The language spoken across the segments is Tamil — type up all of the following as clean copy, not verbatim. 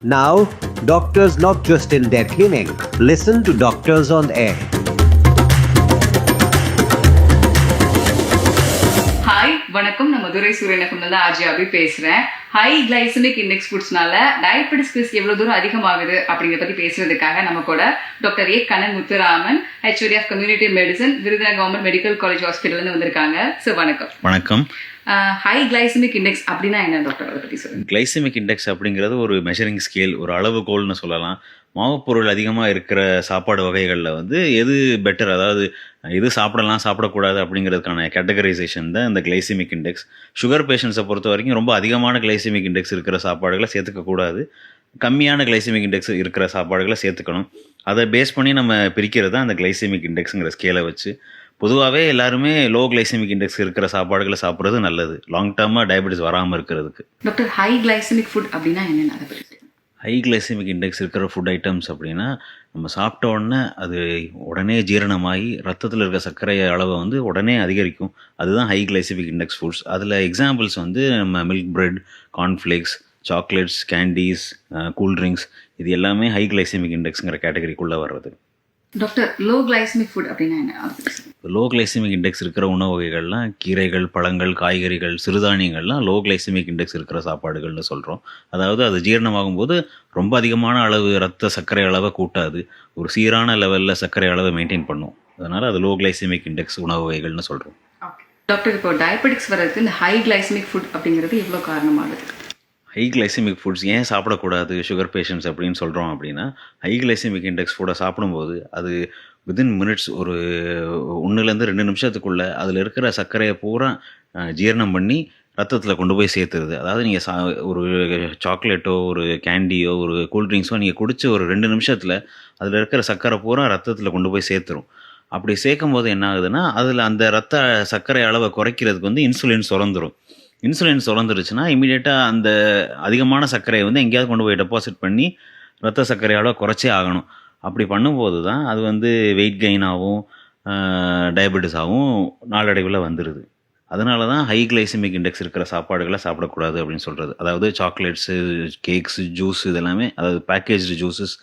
Now, doctors not just in their clinic, listen to Doctors on Air. Hi வணக்கம், நான் மதுரை சூரியனகம்ல ஆர்ஜி அபி பேசுறேன். ஹை கிளைசமிக் இண்டெக்ஸ் ஃபுட்ஸ்னால டயபெட்டிஸ் ரிஸ்க் எவ்வளவு தூரம் அதிகமாகுது அப்படிங்கிறத பத்தி பேசுறதுக்காக நம்ம கூட doctor A Kannan Muthuraman, HOD of community medicine, Virudhunagar government medical college ஹாஸ்பிட்டல்னு வந்திருக்காங்க. சார் வணக்கம். வணக்கம். ஹை கிளைசமிக் இண்டெக்ஸ் அப்படின்னா என்ன டாக்டர், அதை பத்தி சொல்லுங்க. கிளைசமிக் இண்டெக்ஸ் அப்படிங்கிறது ஒரு மெஷரிங் ஸ்கேல், ஒரு அளவுகோல்னு சொல்லலாம். மாவுப்பொருள் அதிகமாக இருக்கிற சாப்பாடு வகைகளில் வந்து எது பெட்டர், அதாவது எது சாப்பிடலாம் சாப்பிடக்கூடாது அப்படிங்கிறதுக்கான கேட்டகரைசேஷன் தான் இந்த கிளைசமிக் இண்டெக்ஸ். சுகர் பேஷண்ட்ஸை பொறுத்த வரைக்கும் ரொம்ப அதிகமான கிளைசமிக் இண்டெக்ஸ் இருக்கிற சாப்பாடுகளை சேர்த்துக்கக்கூடாது, கம்மியான கிளைசமிக் இண்டெக்ஸ் இருக்கிற சாப்பாடுகளை சேர்த்துக்கணும். அதை பேஸ் பண்ணி நம்ம பிரிக்கிறது தான் அந்த கிளைசமிக் இண்டெக்ஸுங்கிற ஸ்கேலை வச்சு. பொதுவாகவே எல்லாருமே லோ கிளைசமிக் இண்டெக்ஸ் இருக்கிற சாப்பாடுகளை சாப்பிட்றது நல்லது, லாங் டேர்மாக டயபெட்டிஸ் வராமல் இருக்கிறதுக்கு. டாக்டர், ஹை கிளைசமிக் ஃபுட் அப்படின்னா என்னென்ன, அதை பற்றி? ஹை கிளைசமிக் இண்டெக்ஸ் இருக்கிற ஃபுட் ஐட்டம்ஸ் அப்படின்னா, நம்ம சாப்பிட்ட உடனே அது உடனே ஜீரணமாகி ரத்தத்தில் இருக்க சர்க்கரை அளவை வந்து உடனே அதிகரிக்கும். அதுதான் ஹை கிளைசமிக் இண்டெக்ஸ் ஃபுட்ஸ். அதில் எக்ஸாம்பிள்ஸ் வந்து நம்ம milk bread, cornflakes, chocolates, candies, cool drinks, இது எல்லாமே ஹை கிளைசமிக் இண்டெக்ஸுங்கிற கேட்டகரிக்குள்ளே வர்றது. டாக்டர், லோ கிளைசமிக் ஃபுட் அப்படின்னா என்ன? லோ கிளைசமிக் இண்டெக்ஸ் இருக்கிற உணவு வகைகள்லாம் கீரைகள், பழங்கள், காய்கறிகள், சிறுதானியங்கள்லாம் லோ கிளைசமிக் இண்டெக்ஸ் இருக்கிற சாப்பாடுகள்னு சொல்கிறோம். அதாவது அது ஜீரணமாகும் போது ரொம்ப அதிகமான அளவு ரத்த சர்க்கரை அளவை கூட்டாது, ஒரு சீரான லெவலில் சர்க்கரை அளவை மெயின்டைன் பண்ணும். அதனால் அது லோ கிளைசமிக் இண்டெக்ஸ் உணவு வகைகள்னு சொல்கிறோம். டாக்டர், இப்போ டயபெட்டிக்ஸ் வர்றதுக்கு இந்த ஹை கிளைசமிக் ஃபுட் அப்படிங்கிறது எவ்வளோ காரணமாகுது? ஹை கிளைசமிக் ஃபுட்ஸ் ஏன் சாப்பிடக்கூடாது சுகர் பேஷண்ட்ஸ் அப்படின்னு சொல்கிறோம் அப்படின்னா, ஹை கிளைசமிக் இண்டெக்ஸ் ஃபுட்டை சாப்பிடும்போது அது வித்தின் மினிட்ஸ், ஒரு 1-2 நிமிஷத்துக்குள்ளே அதில் இருக்கிற சர்க்கரையை பூரா ஜீரணம் பண்ணி ரத்தத்தில் கொண்டு போய் சேர்த்துருது. அதாவது நீங்கள் ஒரு சாக்லேட்டோ, ஒரு கேண்டியோ, ஒரு கூல்ட்ரிங்க்ஸோ நீங்கள் குடிச்சு ஒரு 2 நிமிஷத்தில் அதில் இருக்கிற சர்க்கரை பூரா ரத்தத்தில் கொண்டு போய் சேர்த்துரும். அப்படி சேர்க்கும் போது என்ன ஆகுதுன்னா, அதில் அந்த ரத்த சர்க்கரை அளவை குறைக்கிறதுக்கு வந்து இன்சுலின் சுரந்துடும். இன்சுலின் சுரந்துருச்சுன்னா இமீடியட்டாக அந்த அதிகமான சர்க்கரையை வந்து எங்கேயாவது கொண்டு போய் டெபாசிட் பண்ணி ரத்த சர்க்கரை அளவை குறைச்சே ஆகணும். அப்படி பண்ணும்போது தான் அது வந்து வெயிட் கெயினாகவும் டயபெட்டிஸாகவும் நாளடைவில் வந்துடுது. அதனால தான் ஹை கிளைசமிக் இண்டெக்ஸ் இருக்கிற சாப்பாடுகளை சாப்பிடக்கூடாது அப்படின்னு சொல்கிறது. அதாவது சாக்லேட்ஸு, கேக்ஸு, ஜூஸ், இதெல்லாமே, அதாவது பேக்கேஜ்டு ஜூஸஸ்,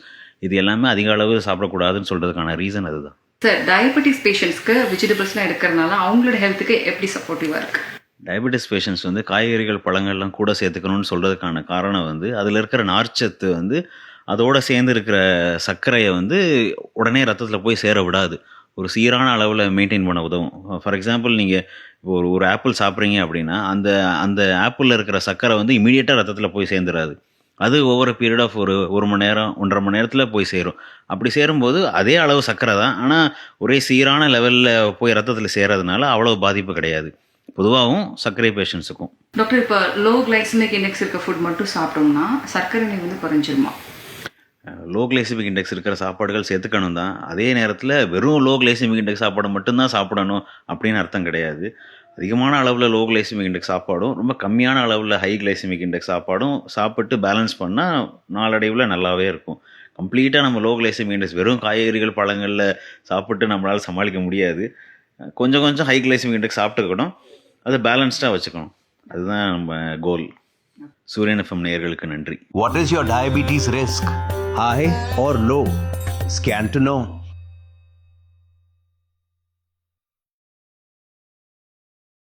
இது எல்லாமே அதிக அளவு சாப்பிடக்கூடாதுன்னு சொல்கிறதுக்கான ரீசன் அதுதான். சார், டயபெட்டிஸ் பேஷண்ட்ஸ்க்கு வெஜிடபிள்ஸ்லாம் எடுக்கிறதுனால அவங்களோட ஹெல்த்துக்கு எப்படி சப்போர்ட்டிவாக இருக்குது? டயபெட்டிஸ் பேஷண்ட்ஸ் வந்து காய்கறிகள், பழங்கள்லாம் கூட சேர்த்துக்கணும்னு சொல்கிறதுக்கான காரணம் வந்து அதில் இருக்கிற நார்ச்சத்து வந்து அதோடு சேர்ந்து இருக்கிற சர்க்கரையை வந்து உடனே ரத்தத்தில் போய் சேர விடாது, ஒரு சீரான அளவில் மெயின்டைன் பண்ண உதவும். ஃபார் எக்ஸாம்பிள், நீங்கள் ஒரு ஆப்பிள் சாப்பிட்றீங்க அப்படின்னா அந்த அந்த ஆப்பிளில் இருக்கிற சர்க்கரை வந்து இமீடியட்டாக ரத்தத்தில் போய் சேர்ந்துடாது. அது ஒவ்வொரு பீரியட் ஆஃப் ஒரு மணி நேரம், 1.5 மணி நேரத்தில் போய் சேரும். அப்படி சேரும்போது அதே அளவு சர்க்கரை தான், ஆனால் ஒரே சீரான லெவலில் போய் ரத்தத்தில் சேரதுனால அவ்வளோ பாதிப்பு கிடையாது, பொதுவாகவும் சர்க்கரை பேஷண்ட்ஸுக்கும். டாக்டர், இப்போ லோ கிளைசமிக் இண்டெக்ஸ் இருக்க ஃபுட் மட்டும் சாப்பிட்டோம்னா சர்க்கரை வந்து குறைஞ்சிருமா? லோ கிளைசமிக் இண்டெக்ஸ் இருக்கிற சாப்பாடுகள் சேர்த்துக்கணும் தான். அதே நேரத்தில் வெறும் லோ கிளைசமிக் இண்டெக்ஸ் சாப்பாடு மட்டும்தான் சாப்பிடணும் அப்படின்னு அர்த்தம் கிடையாது. அதிகமான அளவில் லோ கிளைசமிக் இண்டெக்ஸ் சாப்பாடும், ரொம்ப கம்மியான அளவில் ஹை கிளைசமிக் இண்டெக்ஸ் சாப்பாடும் சாப்பிட்டு பேலன்ஸ் பண்ணால் நாளடைவில் நல்லாவே இருக்கும். கம்ப்ளீட்டாக நம்ம லோ கிளைசமிக் இண்டெக்ஸ் வெறும் காய்கறிகள், பழங்களில் சாப்பிட்டு நம்மளால் சமாளிக்க முடியாது. கொஞ்சம் கொஞ்சம் ஹை கிளைசமிக் இண்டெக்ஸ் சாப்பிட்டுக்கணும், அதை பேலன்ஸ்டாக வச்சுக்கணும். அதுதான் நம்ம கோல். சூரியன் FM நேயர்களுக்கு நன்றி. What is your diabetes risk? High or low? Scan to know.